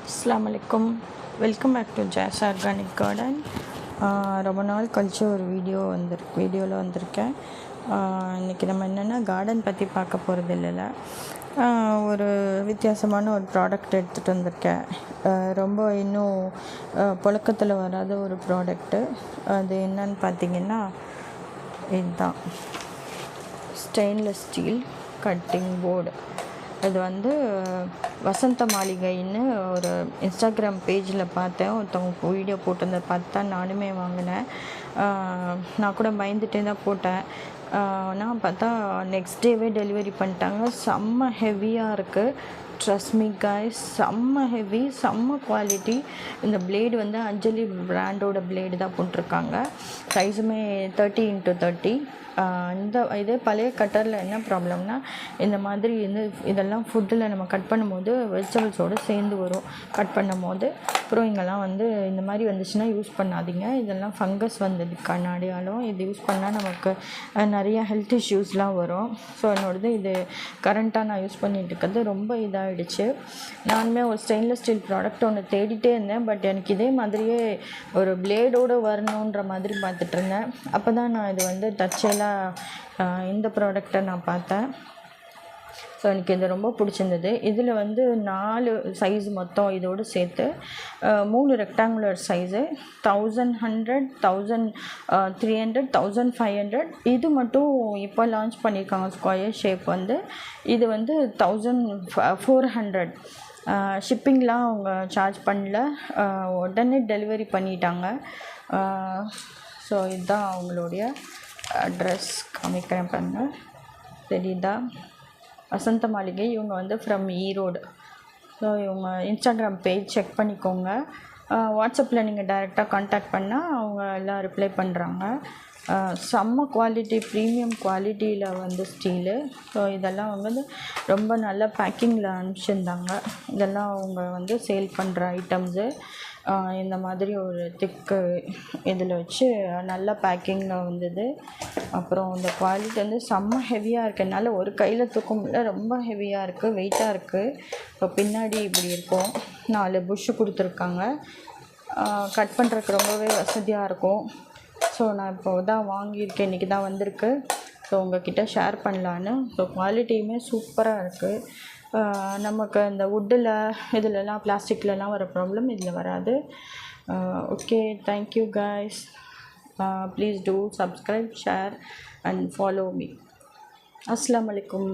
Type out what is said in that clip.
அஸ்ஸலாமு அலைக்கும். Welcome back to Jas organic garden. ரொம்ப நாள் கழிச்சு ஒரு வீடியோவில் வந்திருக்கேன். இன்றைக்கி நம்ம என்னென்னா கார்டன் பற்றி பார்க்க போகிறது இல்லைல்ல, ஒரு வித்தியாசமான ஒரு ப்ராடக்ட் எடுத்துகிட்டு வந்திருக்கேன். ரொம்ப இன்னும் புழக்கத்தில் வராத ஒரு ப்ராடக்ட்டு. அது என்னன்னு பார்த்திங்கன்னா இதுதான், ஸ்டெயின்லெஸ் ஸ்டீல் கட்டிங் போர்டு. இது வந்து வசந்த மாளிகைன்னு ஒரு இன்ஸ்டாகிராம் பேஜில் பார்த்தேன், ஒருத்தவங்க வீடியோ போட்டிருந்த பார்த்து தான் நானுமே வாங்கினேன். நான் கூட பயந்துட்டே தான் போட்டேன். நான் பார்த்தா நெக்ஸ்ட் டேவே டெலிவரி பண்ணிட்டாங்க. செம்ம ஹெவியாக இருக்குது. ட்ரஸ்ட் மீ காய்ஸ், செம்ம ஹெவி, செம்ம குவாலிட்டி. இந்த பிளேடு வந்து அஞ்சலி பிராண்டோட பிளேடு தான் போட்டிருக்காங்க. சைஸுமே 30x30. இதே பழைய கட்டரில் என்ன ப்ராப்ளம்னா, இந்த மாதிரி இதெல்லாம் ஃபுட்டில் நம்ம கட் பண்ணும்போது வெஜிடபிள்ஸோடு சேர்ந்து வரும் கட் பண்ணும் போது. அப்புறம் இங்கெல்லாம் வந்து இந்த மாதிரி வந்துச்சுன்னா யூஸ் பண்ணாதீங்க. இதெல்லாம் ஃபங்கஸ் வந்ததுக்கான அடையாளம். இது யூஸ் பண்ணால் நமக்கு நிறைய ஹெல்த் இஷ்யூஸ்லாம் வரும். ஸோ என்னோடது இது கரண்ட்டாக நான் யூஸ் பண்ணிகிட்டு இருக்கிறது ரொம்ப இதாகிடுச்சு. நானுமே ஒரு ஸ்டெயின்லெஸ் ஸ்டீல் ப்ராடக்ட் ஒன்று தேடிட்டே இருந்தேன். பட் எனக்கு இதே மாதிரியே ஒரு பிளேடோடு வரணுன்ற மாதிரி பார்த்துட்டு இருந்தேன். அப்போ தான் நான் இது வந்து தற்செயலாக இந்த ப்ராடக்டை நான் பார்த்தேன். ஸோ எனக்கு இது ரொம்ப பிடிச்சிருந்தது. இதில் வந்து 4 சைஸ் மொத்தம் இதோடு சேர்த்து 3 ரெக்டாங்குலர் சைஸு 1100, 1300, 1500. இது மட்டும் இப்போ லான்ச் பண்ணியிருக்காங்க ஸ்கொயர் ஷேப் வந்து. இது வந்து 1400. ஷிப்பிங்லாம் அவங்க சார்ஜ் பண்ணல, உடனே டெலிவரி பண்ணிட்டாங்க. ஸோ இதுதான் அவங்களுடைய அட்ரஸ், காமிக்கிறேன் பாருங்க, தெரியுதா? வசந்த மாளிகை. இவங்க வந்து ஃப்ரம் ஈரோடு. ஸோ இவங்க இன்ஸ்டாகிராம் பேஜ் செக் பண்ணிக்கோங்க. வாட்ஸ்அப்பில் நீங்கள் டைரெக்டாக கான்டாக்ட் பண்ணால் அவங்க எல்லாம் ரிப்ளை பண்ணுறாங்க. செம்ம குவாலிட்டி, ப்ரீமியம் குவாலிட்டியில் வந்து ஸ்டீலு. ஸோ இதெல்லாம் வந்து ரொம்ப நல்ல பேக்கிங்கில் அனுப்பிச்சிருந்தாங்க. இதெல்லாம் அவங்க வந்து சேல் பண்ணுற ஐட்டம்ஸு. இந்த மாதிரி ஒரு திக்கு இதில் வச்சு நல்ல பேக்கிங்கில் வந்தது. அப்புறம் இந்த குவாலிட்டி வந்து செம்ம ஹெவியாக இருக்குது. என்னால் ஒரு கையில் தூக்க முடியல, ரொம்ப ஹெவியாக இருக்குது, வெயிட்டாக இருக்குது. இப்போ பின்னாடி இப்படி இருக்கும், 4 புஷ்ஷு கொடுத்துருக்காங்க. கட் பண்ணுறதுக்கு ரொம்பவே வசதியாக இருக்கும். ஸோ நான் இப்போ தான் வாங்கியிருக்கேன், இன்றைக்கி தான் வந்திருக்கு. ஸோ உங்கள்கிட்ட ஷேர் பண்ணலான்னு. ஸோ குவாலிட்டியுமே சூப்பராக இருக்குது. நமக்கு இந்த வுட்டில் இதிலெல்லாம் பிளாஸ்டிக்லலாம் வர ப்ராப்ளம் இதில் வராது. Okay, thank you guys. Please do subscribe, share and follow me. அஸ்ஸலாமு அலைக்கும்.